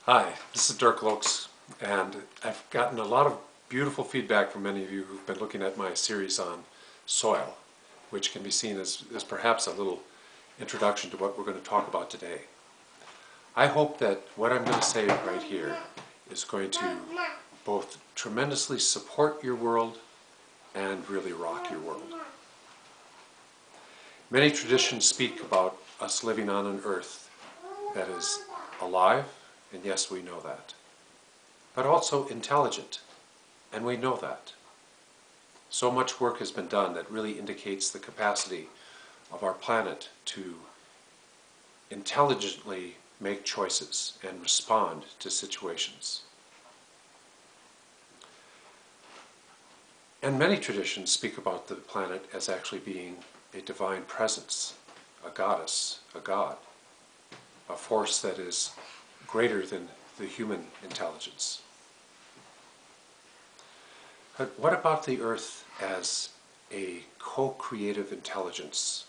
Hi, this is Derk Loeks, and I've gotten a lot of beautiful feedback from many of you who've been looking at my series on soil, which can be seen as perhaps a little introduction to what we're going to talk about today. I hope that what I'm going to say right here is going to both tremendously support your world and really rock your world. Many traditions speak about us living on an earth that is alive, and yes, we know that, but also intelligent, and we know that. So much work has been done that really indicates the capacity of our planet to intelligently make choices and respond to situations. And many traditions speak about the planet as actually being a divine presence, a goddess, a god, a force that is greater than the human intelligence. But what about the earth as a co-creative intelligence?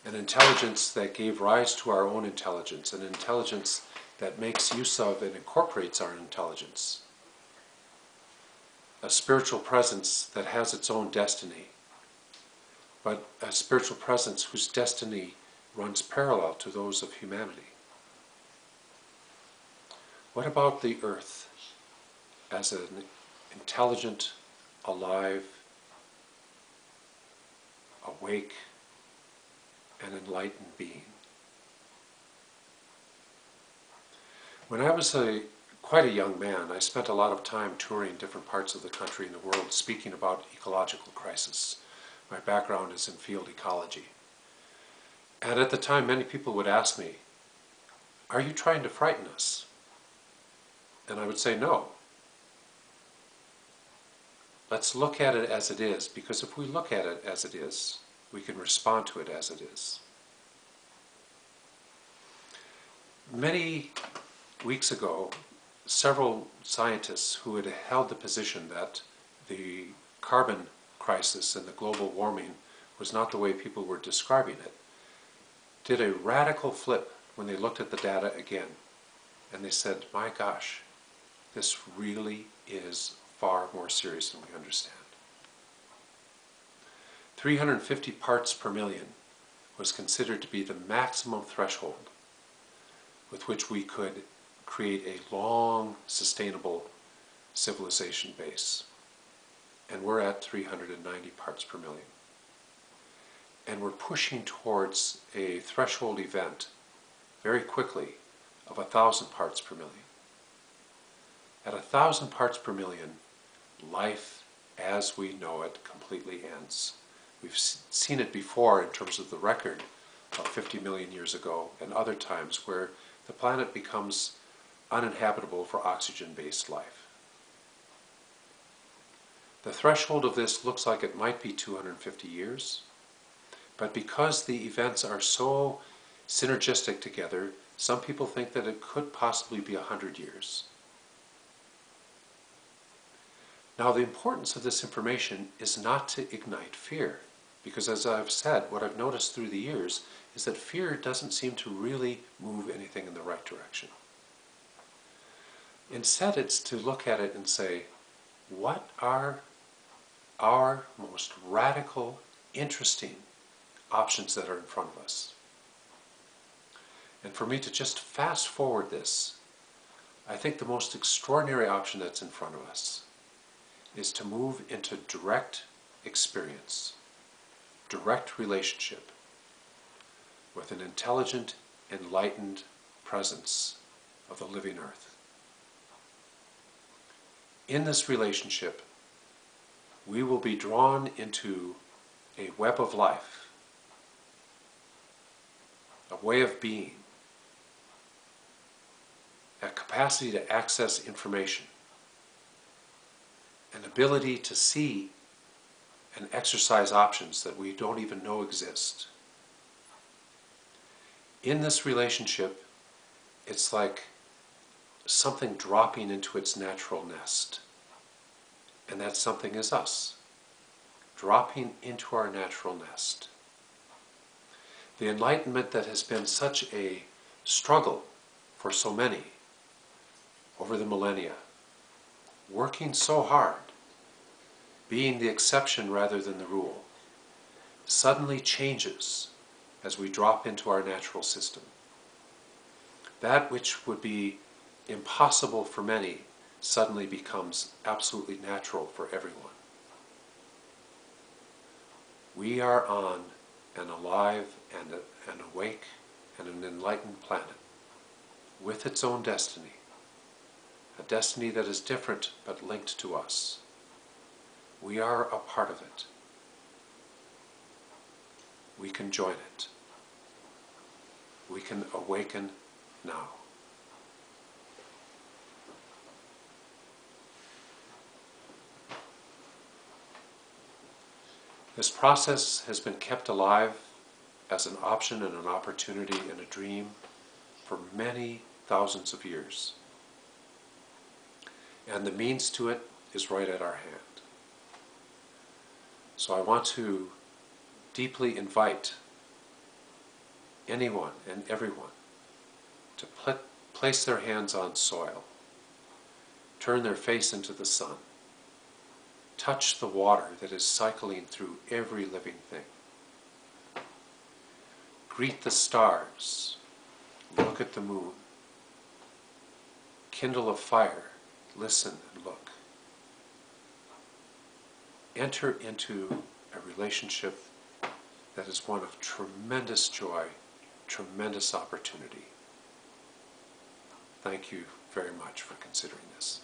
An intelligence that gave rise to our own intelligence, an intelligence that makes use of and incorporates our intelligence. A spiritual presence that has its own destiny, but a spiritual presence whose destiny runs parallel to those of humanity. What about the earth as an intelligent, alive, awake, and enlightened being? When I was quite a young man, I spent a lot of time touring different parts of the country and the world speaking about ecological crisis. My background is in field ecology. And at the time, many people would ask me, "Are you trying to frighten us?" And I would say, "No. Let's look at it as it is, because if we look at it as it is, we can respond to it as it is." Many weeks ago, several scientists who had held the position that the carbon crisis and the global warming was not the way people were describing it, did a radical flip when they looked at the data again. And they said, "My gosh, this really is far more serious than we understand." 350 parts per million was considered to be the maximum threshold with which we could create a long, sustainable civilization base. And we're at 390 parts per million. And we're pushing towards a threshold event very quickly of 1,000 parts per million. At 1,000 parts per million, life as we know it completely ends. We've seen it before in terms of the record of 50 million years ago and other times where the planet becomes uninhabitable for oxygen-based life. The threshold of this looks like it might be 250 years, but because the events are so synergistic together, some people think that it could possibly be 100 years. Now, the importance of this information is not to ignite fear, because as I've said, what I've noticed through the years is that fear doesn't seem to really move anything in the right direction. Instead, it's to look at it and say, what are our most radical, interesting options that are in front of us? And for me to just fast forward this, I think the most extraordinary option that's in front of us is to move into direct experience, direct relationship with an intelligent, enlightened presence of the living earth. In this relationship, we will be drawn into a web of life, a way of being, a capacity to access information, an ability to see and exercise options that we don't even know exist. In this relationship, it's like something dropping into its natural nest. And that something is us, dropping into our natural nest. The enlightenment that has been such a struggle for so many over the millennia, working so hard, being the exception rather than the rule, suddenly changes as we drop into our natural system. That which would be impossible for many suddenly becomes absolutely natural for everyone. We are on an alive and an awake and an enlightened planet with its own destiny, a destiny that is different but linked to us. We are a part of it. We can join it. We can awaken now. This process has been kept alive as an option and an opportunity and a dream for many thousands of years. And the means to it is right at our hand. So I want to deeply invite anyone and everyone to place their hands on soil, turn their face into the sun, touch the water that is cycling through every living thing. Greet the stars, look at the moon, kindle a fire, listen and look. Enter into a relationship that is one of tremendous joy, tremendous opportunity. Thank you very much for considering this.